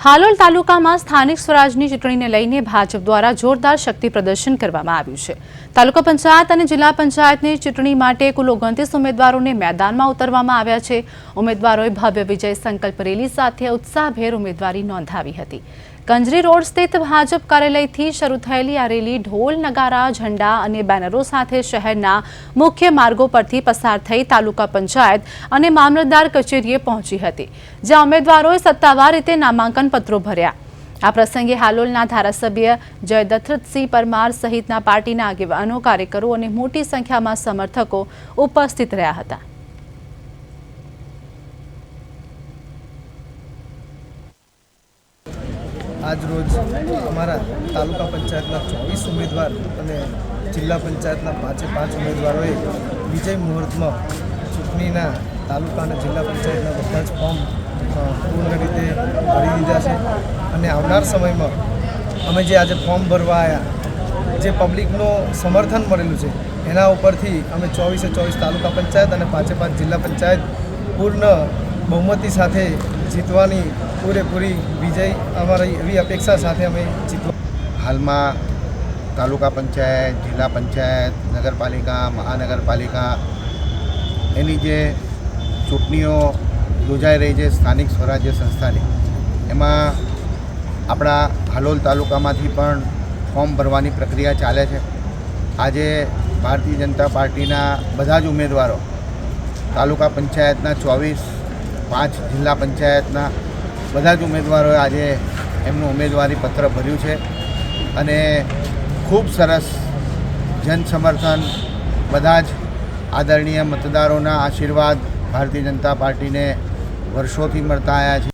હાલોલ તાલુકામાં સ્થાનિક સ્વરાજની ચૂંટણીને લઈને ભાજપ દ્વારા જોરદાર શક્તિ પ્રદર્શન કરવામાં આવ્યું છે। તાલુકા પંચાયત અને જિલ્લા પંચાયતની ચૂંટણી માટે કુલ 29 ઉમેદવારોને મેદાનમાં ઉતારવામાં આવ્યા છે। ઉમેદવારોએ ભવ્ય વિજય સંકલ્પ રેલી સાથે ઉત્સાહભેર ઉમેદવારી નોંધાવી હતી। કંજરી રોડ સ્થિત ભાજપ કાર્યાલયથી શરૂ થયેલી આ રેલી ઢોલ નગારા ઝંડા અને બેનરો સાથે શહેરના મુખ્ય માર્ગો પરથી પસાર થઈ તાલુકા પંચાયત અને મામલતદાર કચેરીએ પહોંચી હતી, જ્યાં ઉમેદવારોએ સત્તાવાર રીતે નામાંકન પત્રો ભર્યા। આ પ્રસંગે હાલોલના ધારાસભ્ય જય દશરથસિંહ પરમાર સહિતના પાર્ટીના આગેવાનો, કાર્યકરો અને મોટી સંખ્યામાં સમર્થકો ઉપસ્થિત રહ્યા હતા। आज रोज हमारा तालुका पंचायतना 24 उम्मीदवार અને જિલ્લા પંચાયતના 5 ઉમેદવારોએ વિજય મુહૂર્તમાં ચૂંટણીના તાલુકા અને જિલ્લા પંચાયતના બધા જ ફોર્મ પૂર્ણ રીતે ભરી દીધા છે અને આવનાર સમયમાં અમે જે આજે ફોર્મ ભરવા આવ્યા, જે પબ્લિકનો સમર્થન મળેલું છે એના ઉપરથી અમે 24 તાલુકા પંચાયત અને 5 જિલ્લા પંચાયત પૂર્ણ બહુમતી સાથે જીતવાની પૂરેપૂરી વિજય અમારી એવી અપેક્ષા સાથે અમે જીતવા। હાલમાં તાલુકા પંચાયત, જિલ્લા પંચાયત, નગરપાલિકા, મહાનગરપાલિકા એની જે ચૂંટણીઓ યોજાઈ રહી છે સ્થાનિક સ્વરાજ્ય સંસ્થાની, એમાં આપણા હાલોલ તાલુકામાંથી પણ ફોર્મ ભરવાની પ્રક્રિયા ચાલે છે। આજે ભારતીય જનતા પાર્ટીના બધા જ ઉમેદવારો તાલુકા પંચાયતના 24, 5 જિલ્લા પંચાયતના બધા જ ઉમેદવારોએ આજે એમનું ઉમેદવારી પત્ર ભર્યું છે અને ખૂબ સરસ જનસમર્થન, બધા જ આદરણીય મતદારોના આશીર્વાદ ભારતીય જનતા પાર્ટીને વર્ષોથી મળતા આવ્યા છે।